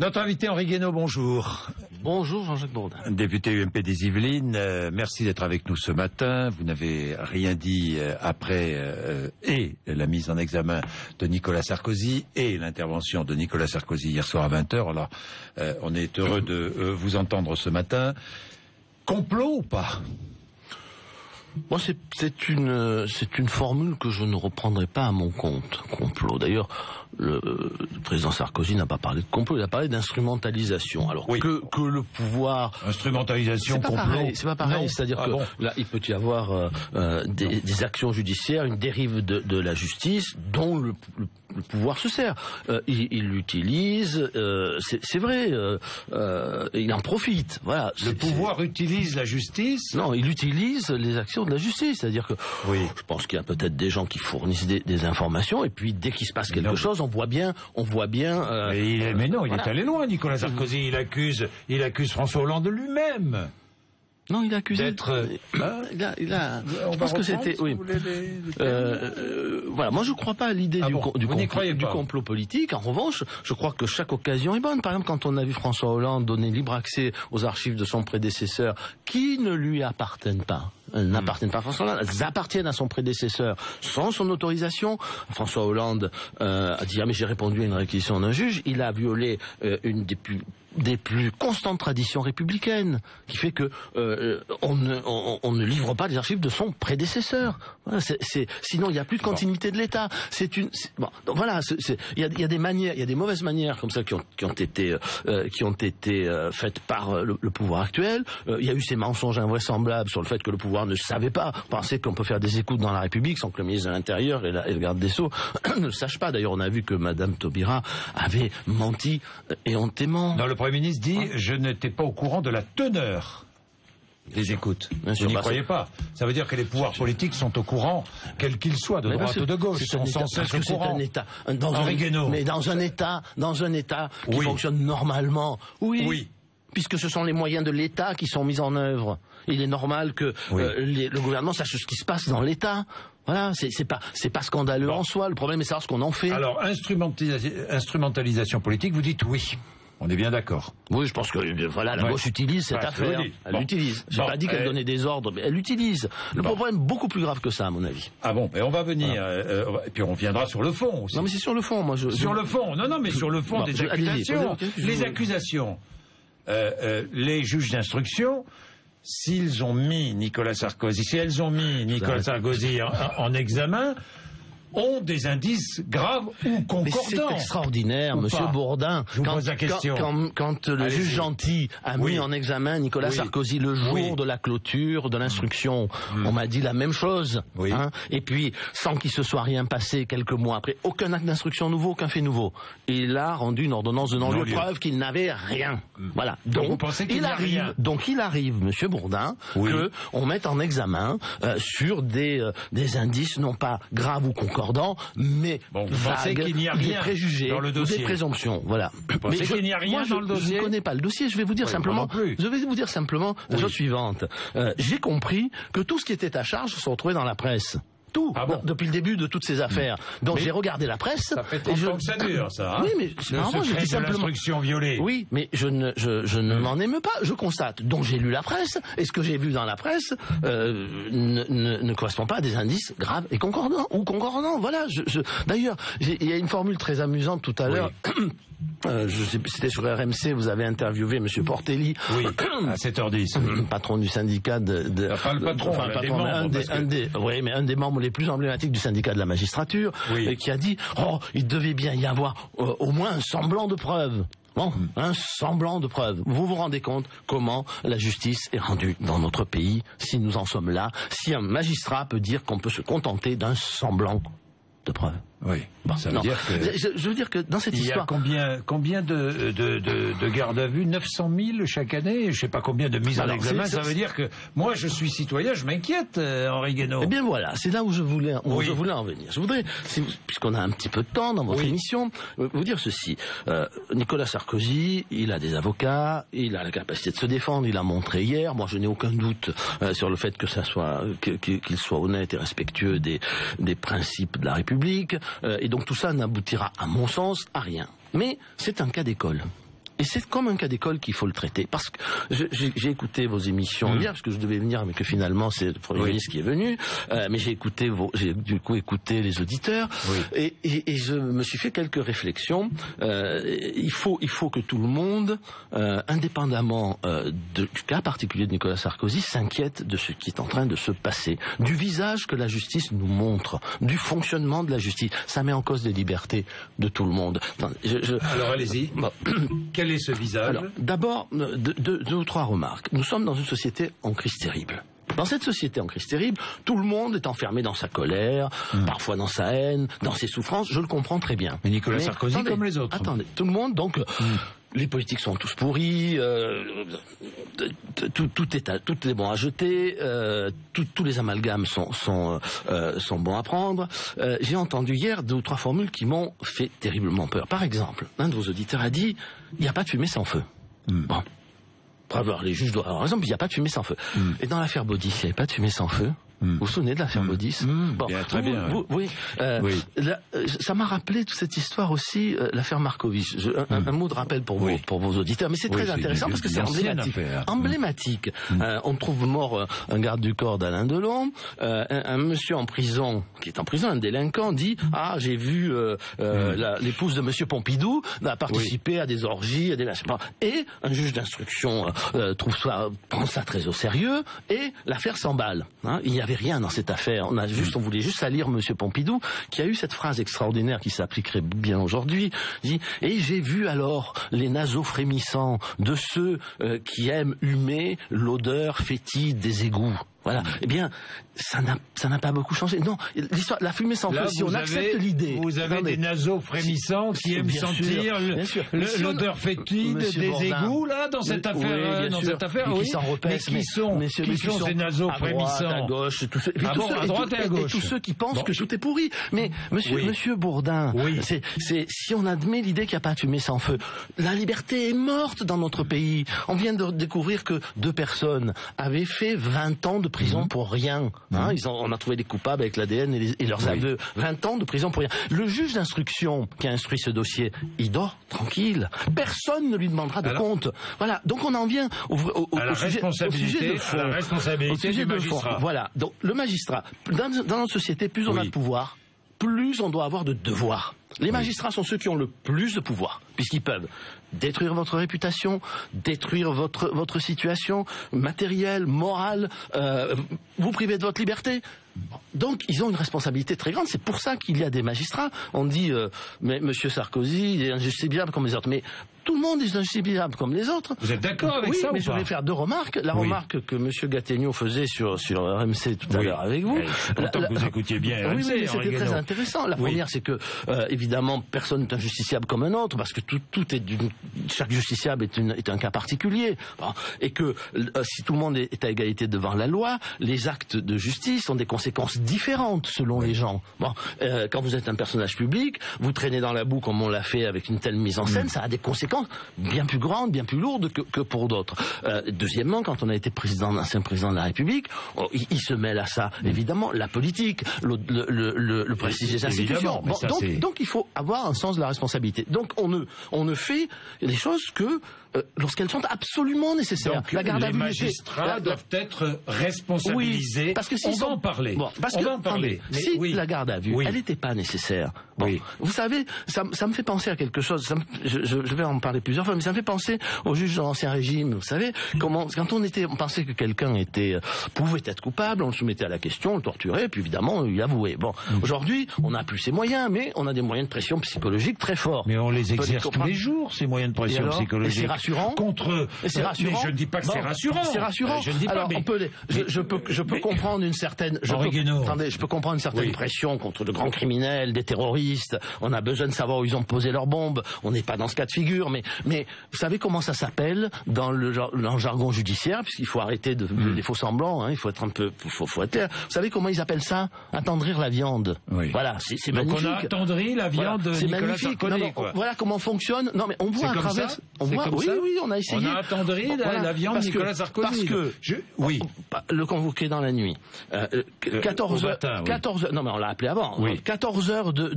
Notre invité Henri Guénaud, bonjour. Bonjour Jean-Jacques Bourdin. Député UMP des Yvelines, merci d'être avec nous ce matin. Vous n'avez rien dit après et la mise en examen de Nicolas Sarkozy et l'intervention de Nicolas Sarkozy hier soir à 20h. Alors, on est heureux de vous entendre ce matin. Complot ou pas ? Moi, c'est une formule que je ne reprendrai pas à mon compte, complot. D'ailleurs, le président Sarkozy n'a pas parlé de complot, il a parlé d'instrumentalisation. Alors oui. que le pouvoir... Instrumentalisation, complot... C'est pas pareil, c'est-à-dire que là, il peut y avoir des actions judiciaires, une dérive de la justice dont le pouvoir se sert. Il l'utilise, c'est vrai, il en profite. Voilà. Le pouvoir utilise la justice ? Non, il utilise les actions de la justice, c'est-à-dire que je pense qu'il y a peut-être des gens qui fournissent des informations et puis dès qu'il se passe quelque chose, on voit bien. Mais non, il est allé loin, Nicolas Sarkozy. Il accuse François Hollande lui-même. Non, il a accusé d'être. Je pense que c'était. Oui. Voilà. Moi, je ne crois pas à l'idée du complot politique. En revanche, je crois que chaque occasion est bonne. Par exemple, quand on a vu François Hollande donner libre accès aux archives de son prédécesseur, qui ne lui appartiennent pas. Elles n'appartiennent pas à François Hollande, elles appartiennent à son prédécesseur sans son autorisation. François Hollande a dit mais j'ai répondu à une réquisition d'un juge. Il a violé une des plus constantes traditions républicaines, qui fait que on ne livre pas les archives de son prédécesseur. Voilà, sinon il n'y a plus de continuité de l'État. Il y a des manières, il y a des mauvaises manières comme ça qui ont été faites par le pouvoir actuel. Il y a eu ces mensonges invraisemblables sur le fait que le pouvoir ne savait pas, penser qu'on peut faire des écoutes dans la République sans que le ministre de l'Intérieur et le garde des Sceaux ne le sachent pas. D'ailleurs, on a vu que Madame Taubira avait menti éhontément. Le Premier ministre dit je n'étais pas au courant de la teneur des écoutes. Vous n'y croyez pas. Ça veut dire que les pouvoirs politiques sont au courant, quels qu'ils soient, de droite ou de gauche, sont sans cesse au courant. Mais dans un État qui fonctionne normalement, oui. Puisque ce sont les moyens de l'État qui sont mis en œuvre. Il est normal que le gouvernement sache ce qui se passe dans l'État. Voilà, c'est pas scandaleux en soi. Le problème est de savoir ce qu'on en fait. Alors, instrumentalisation politique, vous dites oui. On est bien d'accord. Oui, je pense que la gauche utilise cette affaire. Elle l'utilise. J'ai pas dit qu'elle donnait des ordres, mais elle l'utilise. Le problème est beaucoup plus grave que ça, à mon avis. Ah bon, et on va venir, et puis on viendra sur le fond aussi. Non, mais c'est sur le fond, moi. Sur le fond, mais sur le fond des accusations. Les accusations. Les juges d'instruction, s'ils ont mis Nicolas Sarkozy, en examen, ont des indices graves ou concordants. Mais c'est extraordinaire, Monsieur Bourdin. Je vous pose la question. Quand le juge gentil a mis en examen Nicolas Sarkozy le jour de la clôture de l'instruction, on m'a dit la même chose. Et puis, sans qu'il se soit rien passé quelques mois après, aucun acte d'instruction nouveau, aucun fait nouveau. Il a rendu une ordonnance de non-lieu, preuve qu'il n'avait rien. Voilà. Donc, vous pensez qu'il il arrive, Monsieur Bourdin, que on mette en examen sur des indices non pas graves ou concordants, mais vous pensez qu'il n'y a rien des préjugés, dans le dossier, des présomptions, voilà. Vous pensez qu'il n'y a rien dans le dossier ? Je ne connais pas le dossier. Je vais vous dire simplement la chose suivante. J'ai compris que tout ce qui était à charge se retrouvait dans la presse. Tout, depuis le début de toutes ces affaires. Donc j'ai regardé la presse. Ça fait 30 ans que ça dure, ça. Oui, mais je dis simplement l'instruction violée. Oui, mais je ne m'en émeus pas. Je constate. Donc j'ai lu la presse, et ce que j'ai vu dans la presse ne correspond pas à des indices graves et concordants ou concordants. Voilà. D'ailleurs, il y a une formule très amusante tout à l'heure. C'était sur RMC, vous avez interviewé M. Portelli. Oui, à 7h10. Patron du syndicat pas le patron, un des membres les plus emblématiques du syndicat de la magistrature, et qui a dit il devait bien y avoir au moins un semblant de preuve. Un semblant de preuve. Vous vous rendez compte comment la justice est rendue dans notre pays, si nous en sommes là, si un magistrat peut dire qu'on peut se contenter d'un semblant de preuve. Oui. Ça veut dire que... Je veux dire que dans cette histoire... Il y a combien de gardes à vue ? 900 000 chaque année. Je ne sais pas combien de mises en examen. Ça veut dire que moi, je suis citoyen, je m'inquiète, Henri Guénaud. Eh bien voilà, c'est là où je voulais en venir. Je voudrais, puisqu'on a un petit peu de temps dans votre émission, vous dire ceci. Nicolas Sarkozy, il a des avocats, il a la capacité de se défendre, il a montré hier. Moi, je n'ai aucun doute sur le fait qu'il soit honnête et respectueux des principes de la République. Et donc tout ça n'aboutira, à mon sens, à rien. Mais c'est un cas d'école. Et c'est comme un cas d'école qu'il faut le traiter. Parce que j'ai écouté vos émissions hier, parce que je devais venir, mais que finalement c'est le Premier ministre qui est venu. Mais j'ai du coup écouté les auditeurs, et je me suis fait quelques réflexions. Il faut que tout le monde, indépendamment du cas particulier de Nicolas Sarkozy, s'inquiète de ce qui est en train de se passer, du visage que la justice nous montre, du fonctionnement de la justice. Ça met en cause les libertés de tout le monde. Alors allez-y. Bon. Quel est ce visage? Alors, d'abord, deux ou trois remarques. Nous sommes dans une société en crise terrible. Dans cette société en crise terrible, tout le monde est enfermé dans sa colère, parfois dans sa haine, dans ses souffrances. Je le compres très bien. Mais Nicolas Sarkozy, attendez, comme les autres. Attendez, tout le monde, donc... Les politiques sont tous pourris, tout est bon à jeter, tous les amalgames sont bons à prendre. J'ai entendu hier 2 ou 3 formules qui m'ont fait terriblement peur. Par exemple, un de vos auditeurs a dit « il n'y a pas de fumée sans feu ». Bon, bravo, les juges doivent avoir raison, mais il n'y a pas de fumée sans feu. Et dans l'affaire Baudis, il n'y avait pas de fumée sans feu. Vous vous souvenez de l'affaire Baudis? Bon, très bien. Oui. Ça m'a rappelé toute cette histoire aussi, l'affaire Markovitch. Un mot de rappel pour vos auditeurs, mais c'est très intéressant parce que c'est emblématique. On trouve mort un garde du corps d'Alain Delon. Un monsieur en prison, qui est en prison, un délinquant, dit « Ah, j'ai vu l'épouse de monsieur Pompidou participer à des orgies, à des... » Et un juge d'instruction prend ça très au sérieux, et l'affaire s'emballe. Il n'y avait rien dans cette affaire. On voulait juste salir monsieur Pompidou, qui a eu cette phrase extraordinaire qui s'appliquerait bien aujourd'hui. Il dit « Et j'ai vu alors les naseaux frémissants de ceux qui aiment humer l'odeur fétide des égouts. » Voilà. Eh bien, ça n'a pas beaucoup changé. Non, l'histoire, la fumée sans feu, si on accepte l'idée. Vous avez des naseaux frémissants qui aiment sentir l'odeur fétide des égouts, là, dans cette affaire, oui. Qui s'en repaissent, mais qui sont ces naseaux frémissants? À droite, à gauche, à droite et à gauche. Et tous ceux qui pensent que tout est pourri. Mais, monsieur Bourdin, si on admet l'idée qu'il n'y a pas de fumée sans feu, la liberté est morte dans notre pays. On vient de découvrir que 2 personnes avaient fait 20 ans de prison pour rien. On a trouvé des coupables avec l'ADN et leurs aveux. 20 ans de prison pour rien. Le juge d'instruction qui a instruit ce dossier, il dort tranquille. Personne ne lui demandera de compte. Voilà. Donc on en vient au sujet de fond. À la responsabilité du magistrat. Voilà. Donc le magistrat, dans notre société, plus on a de pouvoir, plus on doit avoir de devoirs. Les magistrats sont ceux qui ont le plus de pouvoir, puisqu'ils peuvent détruire votre réputation, détruire votre situation matérielle, morale, vous priver de votre liberté. Donc, ils ont une responsabilité très grande. C'est pour ça qu'il y a des magistrats. On dit, mais Monsieur Sarkozy, il est injustifiable comme les autres. Mais tout le monde est injustifiable comme les autres. Vous êtes d'accord avec ça ou pas? Mais je vais faire 2 remarques. La remarque que Monsieur Gattegno faisait sur RMC tout à l'heure avec vous. Je suis content que vous écoutiez bien RMC. Oui, mais c'était très intéressant. La première, c'est que, évidemment, personne n'est injusticiable comme un autre, parce que tout est chaque justiciable est un cas particulier. Et que, si tout le monde est à égalité devant la loi, les actes de justice ont des conséquences différentes selon les gens. Quand vous êtes un personnage public, vous traînez dans la boue comme on l'a fait avec une telle mise en scène, ça a des conséquences bien plus grandes, bien plus lourdes que pour d'autres. Deuxièmement, quand on a été ancien président de la République, il se mêle à ça, évidemment, la politique, le prestige des institutions. Donc il faut avoir un sens de la responsabilité. Donc on ne fait des choses que lorsqu'elles sont absolument nécessaires. Donc, les magistrats doivent être responsabilisés. Oui, parce que on va en parler. Si la garde à vue, elle n'était pas nécessaire. Vous savez, ça me fait penser à quelque chose. Je vais en parler plusieurs fois, mais ça me fait penser aux juges de l'Ancien Régime. Vous savez, quand on pensait que quelqu'un pouvait être coupable, on le soumettait à la question, on le torturait, puis évidemment, il avouait. Aujourd'hui, on n'a plus ces moyens, mais on a des moyens de pression psychologique très forts. Mais on les exerce tous les jours, ces moyens de pression psychologique. C'est rassurant. Contre. C'est rassurant. Mais je ne dis pas que c'est rassurant. C'est rassurant. Je ne dis pas. Je peux comprendre une certaine. Je peux comprendre une certaine pression contre de grands criminels, des terroristes. On a besoin de savoir où ils ont posé leurs bombes. On n'est pas dans ce cas de figure, mais vous savez comment ça s'appelle dans le jargon judiciaire, puisqu'il faut arrêter les faux semblants. Il faut être un peu, faut être clair. Vous savez comment ils appellent ça? Attendrir la viande. Voilà, c'est magnifique. Donc on a attendri la viande de Nicolas Sarkozy. Voilà comment fonctionne. Non, mais on voit à travers. Oui, on a essayé. On a attendri la viande de Nicolas Sarkozy. Parce que le convoqué dans la nuit. 14 heures. Non, mais on l'a appelé avant. 14 heures de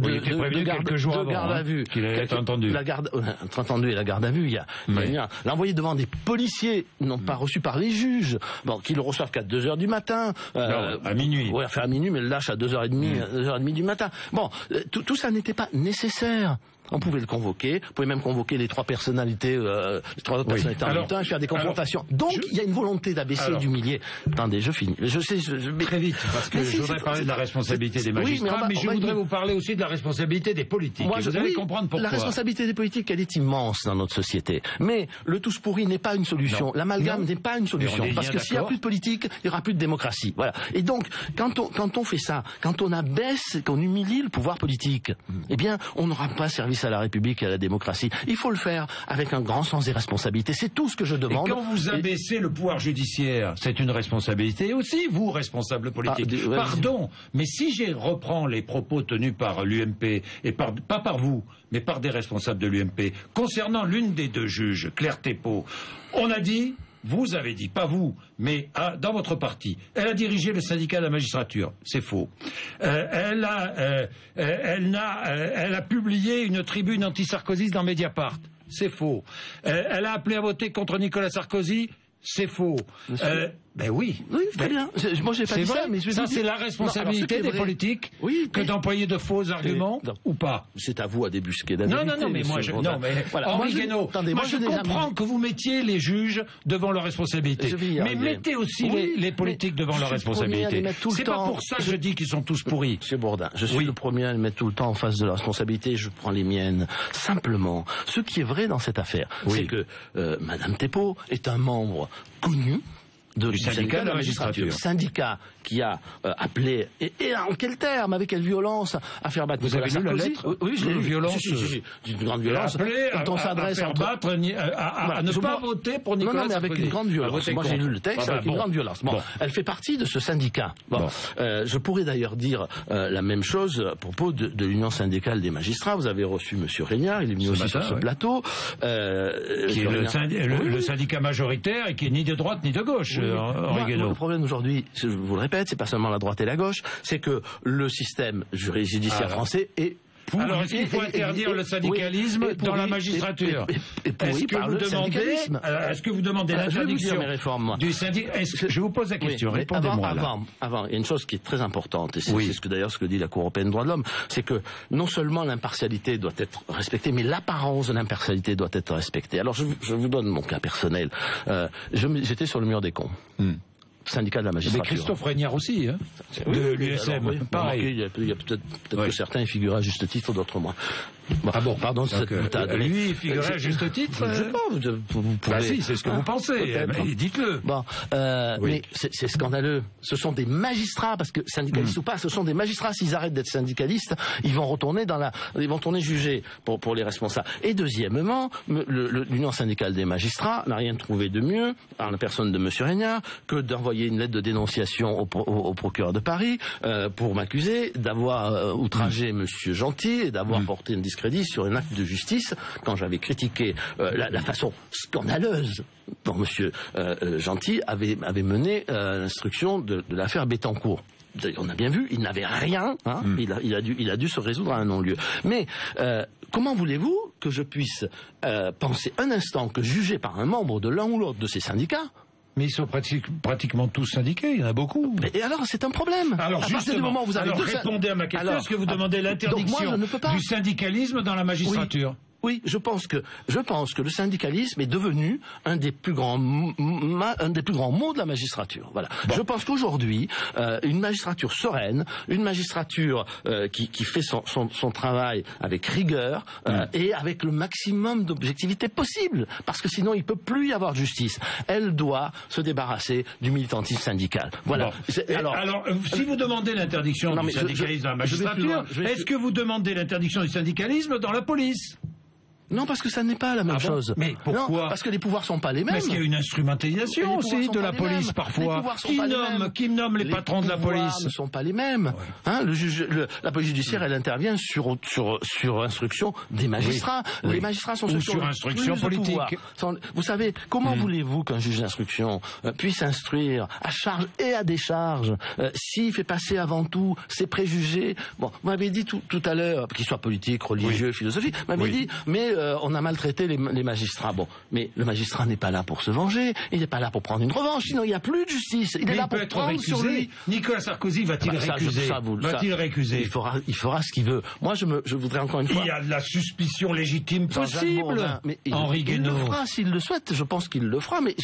garde à vue. Qu'il a été entendu. entendu la garde à vue, il y a l'envoyer devant des policiers, non pas reçus par les juges, qui le reçoivent qu'à 2h du matin. Non, à minuit. Oui, à minuit, mais le lâche à 2h30, 2h30 du matin. Bon, tout ça n'était pas nécessaire. On pouvait le convoquer, on pouvait même convoquer les trois personnalités, les trois autres personnalités en même temps et faire des confrontations. Donc, il y a une volonté d'abaisser et d'humilier. Attendez, je finis. Je sais, très vite, parce que je voudrais parler de la responsabilité des magistrats, mais je voudrais vous parler aussi de la responsabilité des politiques. Vous allez comprendre pourquoi. La responsabilité des politiques, elle est immense dans notre société. Mais le tous pourri n'est pas une solution. L'amalgame n'est pas une solution. Parce que s'il n'y a plus de politique, il n'y aura plus de démocratie. Voilà. Et donc, quand on fait ça, quand on abaisse, qu'on humilie le pouvoir politique, eh bien, on n'aura pas servi à la République et à la démocratie. Il faut le faire avec un grand sens des responsabilités. C'est tout ce que je demande. Et quand vous abaissez le pouvoir judiciaire, c'est une responsabilité aussi, vous, responsable politique. Pardon, mais si je reprends les propos tenus par l'UMP, et pas par vous, mais par des responsables de l'UMP, concernant l'une des deux juges, Claire Thépaut, on a dit... Vous avez dit, pas vous, mais dans votre parti, elle a dirigé le syndicat de la magistrature. C'est faux. Elle a publié une tribune anti-sarkozyste dans Mediapart. C'est faux. Elle a appelé à voter contre Nicolas Sarkozy. C'est faux. Ben oui. Oui, très bien. Moi, j'ai pas dit ça, mais ça, c'est la responsabilité des politiques que d'employer de faux arguments ou pas. C'est à vous à débusquer. Non, mais moi, Henri Guénaud, moi, je comprends que vous mettiez les juges devant leurs responsabilités. Mais mettez aussi les politiques devant leurs responsabilités. C'est pas pour ça que je dis qu'ils sont tous pourris. Monsieur Bourdin, je suis le premier à les mettre tout le temps en face de leurs responsabilités. Je prends les miennes. Simplement, ce qui est vrai dans cette affaire, c'est que Madame Thépaut est un membre connu du syndicat de la magistrature. Syndicat qui a appelé, et en quel terme, avec quelle violence, à faire battre Nicolas Sarkozy. Vous avez lu la lettre? Oui, je l'ai lu. Violence. D'une grande violence. Quand on s'adresse à ne pas voter pour Nicolas Sarkozy. Non, mais avec une grande violence. Moi, j'ai lu le texte avec une grande violence. Bon, elle fait partie de ce syndicat. Bon. Je pourrais d'ailleurs dire la même chose à propos de l'Union syndicale des magistrats. Vous avez reçu M. Régnard, il est venu aussi sur ce plateau. Qui est le syndicat majoritaire et qui est ni de droite ni de gauche. Le problème aujourd'hui, je vous le répète, c'est pas seulement la droite et la gauche, c'est que le système judiciaire français est pourri. Alors, est-ce qu'il faut interdire le syndicalisme dans la magistrature? Est-ce que vous demandez l'interdiction du syndicat? Je vous pose la question, répondez-moi. Avant, il y a une chose qui est très importante, et c'est ce que dit la Cour européenne des droits de l'homme, c'est que non seulement l'impartialité doit être respectée, mais l'apparence de l'impartialité doit être respectée. Alors, je vous donne mon cas personnel. J'étais sur le mur des cons. Syndicat de la magistrature. Mais Christophe Régnard aussi, hein, de l'USM. Pareil. Il y a peut-être que certains y figurent à juste titre, d'autres moins. Ah bon, pardon. Lui, il figurait à juste titre. Je sais pas. Vous pouvez... si, c'est ce que vous pensez. Dites-le. Bon, mais c'est scandaleux. Ce sont des magistrats, parce que syndicalistes ou pas, ce sont des magistrats. S'ils arrêtent d'être syndicalistes, ils vont retourner juger pour les responsables. Et deuxièmement, l'Union syndicale des magistrats n'a rien trouvé de mieux, en la personne de M. Régnard, que d'envoyer une lettre de dénonciation au procureur de Paris pour m'accuser d'avoir outragé M. Gentil et d'avoir porté une discrédit sur un acte de justice quand j'avais critiqué la façon scandaleuse dont M. Gentil avait mené l'instruction de l'affaire Bettencourt. On a bien vu, il n'avait rien, hein, il a dû se résoudre à un non-lieu. Mais comment voulez-vous que je puisse penser un instant que jugé par un membre de l'un ou l'autre de ces syndicats? Mais ils sont pratiquement tous syndiqués, il y en a beaucoup. Et alors, c'est un problème. Alors, justement, répondez à ma question. Est-ce que vous demandez l'interdiction du syndicalisme dans la magistrature? Oui, je pense que le syndicalisme est devenu un des plus grands maux de la magistrature. Voilà. Bon. Je pense qu'aujourd'hui, une magistrature sereine, une magistrature qui fait son travail avec rigueur et avec le maximum d'objectivité possible, parce que sinon il peut plus y avoir de justice. Elle doit se débarrasser du militantisme syndical. Voilà. Bon. Alors, si vous demandez l'interdiction du syndicalisme dans la magistrature, est-ce que vous demandez l'interdiction du syndicalisme dans la police? Non, parce que ça n'est pas la même chose. Mais pourquoi? Non, parce que les pouvoirs sont pas les mêmes. Parce qu'il y a une instrumentalisation aussi de la police parfois. Qui nomme les patrons de la police? Les pouvoirs ne sont pas les mêmes. Hein, la police judiciaire, elle intervient sur instruction des magistrats. Oui. Les magistrats sont sur instruction politique. Vous savez, comment voulez-vous qu'un juge d'instruction puisse instruire à charge et à décharge s'il fait passer avant tout ses préjugés? Bon, vous m'avez dit tout à l'heure, qu'il soit politique, religieux, philosophique, vous m'avez dit, mais on a maltraité les magistrats. Bon, mais le magistrat n'est pas là pour se venger, il n'est pas là pour prendre une revanche, sinon il n'y a plus de justice. Il est là pour prendre sur lui. Nicolas Sarkozy va-t-il récuser? Va-t-il récuser? Il fera ce qu'il veut. Moi, je voudrais encore une fois... Il y a de la suspicion légitime possible. Henri Guénaud. Il le fera s'il le souhaite, je pense qu'il le fera, mais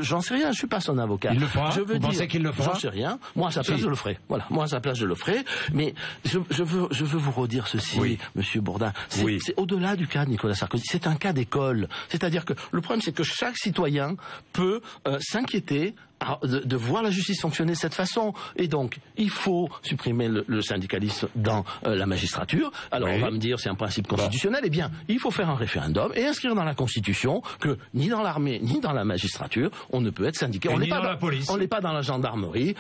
j'en sais rien, je ne suis pas son avocat. Il le fera? Vous pensez qu'il le fera? J'en sais rien. Moi, à sa place, je le ferai. Voilà. Moi, à sa place, je le ferai. Mais je veux vous redire ceci, Monsieur Bourdin. C'est au-delà du cas de Nicolas Sarkozy. C'est un cas d'école. C'est-à-dire que le problème, c'est que chaque citoyen peut s'inquiéter de voir la justice fonctionner de cette façon. Et donc, il faut supprimer le syndicalisme dans la magistrature. Alors, on va me dire, c'est un principe constitutionnel. Eh bien, il faut faire un référendum et inscrire dans la Constitution que ni dans l'armée, ni dans la magistrature, on ne peut être syndiqué. On n'est pas dans la police. On n'est pas dans la gendarmerie.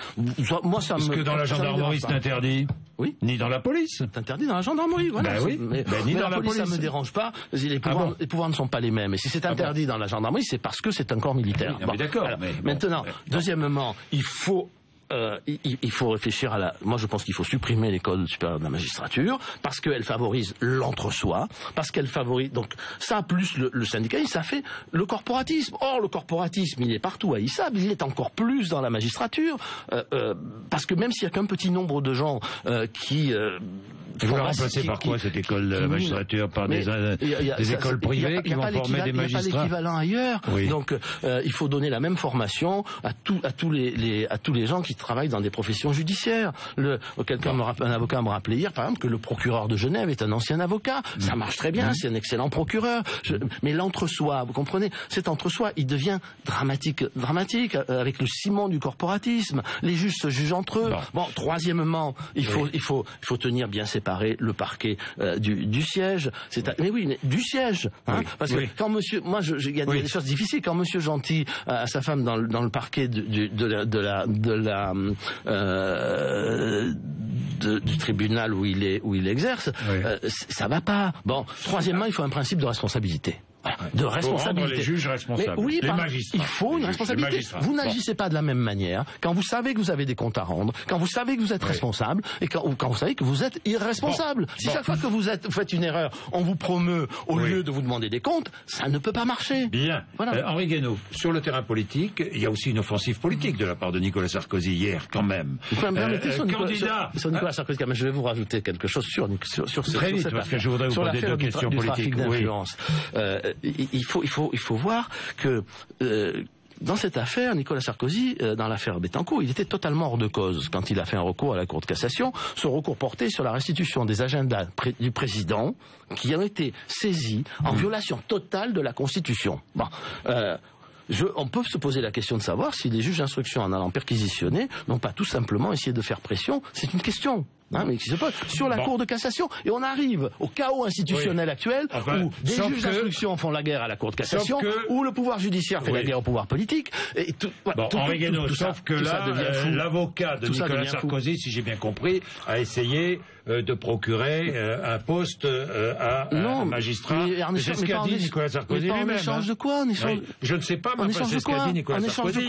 Moi, ça Est-ce que dans la gendarmerie, c'est interdit? Oui. Ni dans la police. C'est interdit dans la gendarmerie, voilà. Mais ni dans la police. Ça me dérange pas. Les pouvoirs ne sont pas les mêmes. Et si c'est interdit dans la gendarmerie, c'est parce que c'est un corps militaire. Oui, d'accord. Maintenant, deuxièmement, il faut réfléchir moi, je pense qu'il faut supprimer l'école supérieure de la magistrature parce qu'elle favorise l'entre-soi, parce qu'elle favorise donc ça plus le syndicalisme, ça fait le corporatisme. Or, le corporatisme, il est partout haïssable, il est encore plus dans la magistrature parce que même s'il y a qu'un petit nombre de gens qui vous la remplacez par quoi cette école de magistrature? Par des écoles privées qui vont former des magistrats? Il n'y a pas l'équivalent ailleurs. Oui. Donc il faut donner la même formation à tous les gens qui travaillent dans des professions judiciaires. Un avocat me rappelait hier, par exemple, que le procureur de Genève est un ancien avocat. Ça marche très bien, c'est un excellent procureur. Mais l'entre-soi, vous comprenez, cet entre-soi, il devient dramatique avec le ciment du corporatisme. Les juges se jugent entre eux. Bon, troisièmement, il faut tenir bien séparé le parquet du siège. Mais du siège. Parce que quand monsieur... Moi, il y a des choses difficiles. Quand monsieur Gentil a sa femme dans le parquet du tribunal où il exerce, ça va pas. Bon, troisièmement, il faut un principe de responsabilité. De responsabilité. Les juges responsables. Mais oui, les magistrats. Il faut une responsabilité. Vous n'agissez pas de la même manière quand vous savez que vous avez des comptes à rendre, quand vous savez que vous êtes responsable et quand vous savez que vous êtes irresponsable. Si chaque fois que vous faites une erreur, on vous promeut au lieu de vous demander des comptes, ça ne peut pas marcher. Bien. Voilà. Henri Guénaud, sur le terrain politique, il y a aussi une offensive politique de la part de Nicolas Sarkozy hier, quand même. Candidat. Sur Nicolas Sarkozy, quand même, je vais vous rajouter quelque chose sur très vite, parce que je voudrais vous poser deux questions politiques. Il faut voir que dans cette affaire, Nicolas Sarkozy, dans l'affaire Bettencourt, il était totalement hors de cause quand il a fait un recours à la Cour de cassation. Ce recours portait sur la restitution des agendas du président qui ont été saisis en violation totale de la Constitution. Bon. On peut se poser la question de savoir si les juges d'instruction, en allant perquisitionner, n'ont pas tout simplement essayé de faire pression. C'est une question. Mais qui se pose sur la Cour de cassation. Et on arrive au chaos institutionnel actuel où des juges d'instruction font la guerre à la Cour de cassation, où le pouvoir judiciaire fait la guerre au pouvoir politique. Et Henri Guénaud, sauf que là, l'avocat de Nicolas Sarkozy, si j'ai bien compris, a essayé de procurer un poste à un magistrat. C'est ce qu'a dit Nicolas Sarkozy lui-même. En échange de quoi? Je ne sais pas, mais c'est ce qu'a dit Nicolas Sarkozy.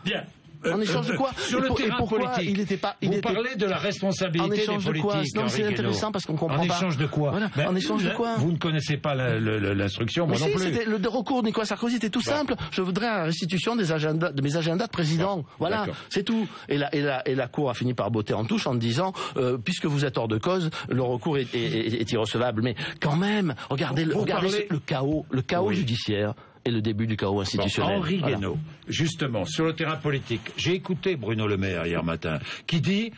Bien. En échange de quoi? Sur le terrain politique, vous parlez de la responsabilité des politiques. Non, c'est intéressant parce qu'on comprend pas. En échange de quoi? En échange de quoi? Vous ne connaissez pas l'instruction, moi non plus. Le recours de Nicolas Sarkozy était tout simple. Je voudrais la restitution de mes agendas de président. Voilà, c'est tout. Et la Cour a fini par botter en touche en disant, puisque vous êtes hors de cause, le recours est irrecevable. Mais quand même, regardez le chaos judiciaire. Et le début du chaos institutionnel. Henri Guénaud, justement, sur le terrain politique, j'ai écouté Bruno Le Maire hier matin, qui dit,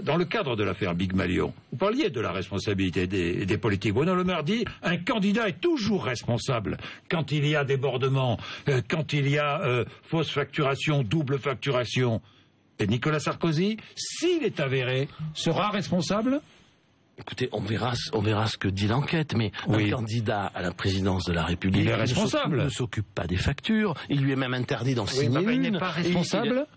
dans le cadre de l'affaire Big Malion, vous parliez de la responsabilité des politiques. Bruno Le Maire dit, un candidat est toujours responsable quand il y a débordement, quand il y a fausse facturation, double facturation. Et Nicolas Sarkozy, s'il est avéré, sera responsable ? Écoutez, on verra ce que dit l'enquête, mais un candidat à la présidence de la République il est responsable. Ne s'occupe pas des factures, il lui est même interdit d'en signer une. Il n'est pas responsable.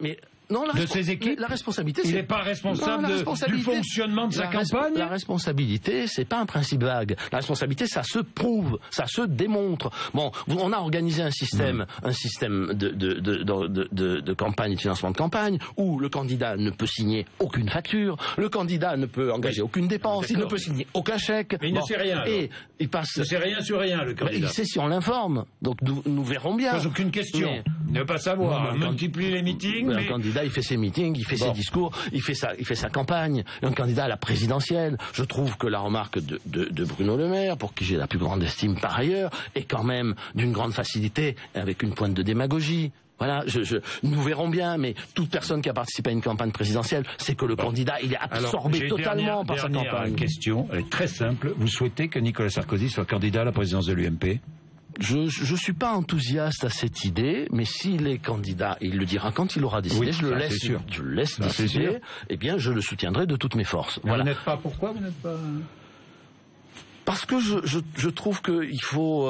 Mais de ses équipes. La responsabilité, il n'est pas responsable du fonctionnement de sa campagne. La responsabilité, c'est pas un principe vague. La responsabilité, ça se prouve, ça se démontre. Bon, on a organisé un système de campagne, de financement de campagne, où le candidat ne peut signer aucune facture, le candidat ne peut engager aucune dépense, il ne peut signer aucun chèque. Mais il ne sait rien. Et il passe. Il ne sait rien sur rien, le candidat. Il sait si on l'informe. Donc nous verrons bien. Pose aucune question. Ne pas savoir. Multiplie les meetings. Un candidat, il fait ses meetings, il fait ses discours, il fait sa campagne. Un candidat à la présidentielle. Je trouve que la remarque de Bruno Le Maire, pour qui j'ai la plus grande estime par ailleurs, est quand même d'une grande facilité, avec une pointe de démagogie. Voilà, nous verrons bien, mais toute personne qui a participé à une campagne présidentielle, c'est que le candidat, il est absorbé totalement par sa campagne. La question, elle est très simple. Vous souhaitez que Nicolas Sarkozy soit candidat à la présidence de l'UMP ? Je suis pas enthousiaste à cette idée, mais s'il est candidat, il le dira quand il aura décidé, oui, je le laisse décider, eh bien je le soutiendrai de toutes mes forces. Voilà. Vous n'êtes pas, pourquoi vous n'êtes pas... Parce que je trouve qu'il faut,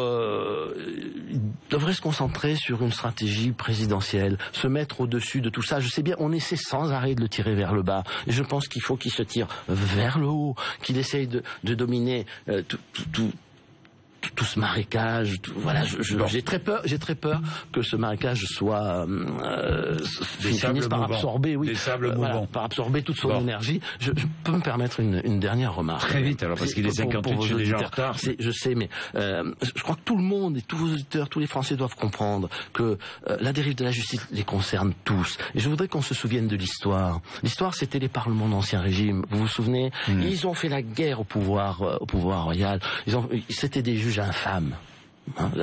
il devrait se concentrer sur une stratégie présidentielle, se mettre au-dessus de tout ça. Je sais bien, on essaie sans arrêt de le tirer vers le bas. Et je pense qu'il faut qu'il se tire vers le haut, qu'il essaye de dominer tout ce marécage, voilà, j'ai très peur que ce marécage soit finisse par absorber, par absorber toute son énergie. Je peux me permettre une dernière remarque. Très vite alors, parce qu'il est 58, je suis déjà en retard. Je sais, mais je crois que tout le monde et tous vos auditeurs, tous les Français doivent comprendre que la dérive de la justice les concerne tous. Et je voudrais qu'on se souvienne de l'histoire. L'histoire, c'était les parlements d'Ancien Régime. Vous vous souvenez? Ils ont fait la guerre au pouvoir royal. C'était des juges infâmes.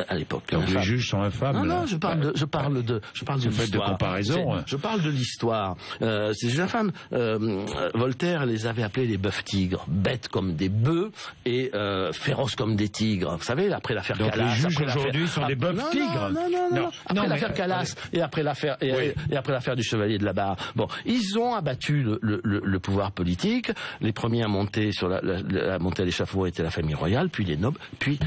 À l'époque. Donc les juges sont infâmes. Non, je parle de l'histoire. De comparaison. Je parle de l'histoire. Ces juges infâmes, Voltaire les avait appelés les bœufs tigres, bêtes comme des bœufs et féroces comme des tigres. Vous savez, après l'affaire Calas. Donc les juges aujourd'hui sont des bœufs tigres. Non. Après l'affaire Calas et après l'affaire du Chevalier de la Barre. Bon, ils ont abattu le pouvoir politique. Les premiers à monter à l'échafaud étaient la famille royale, puis les nobles, puis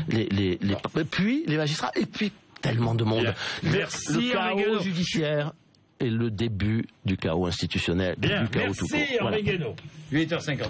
les magistrats, et puis tellement de monde. Merci, le chaos judiciaire est le début du chaos institutionnel. Bien, merci Henri Guénaud. 8h59.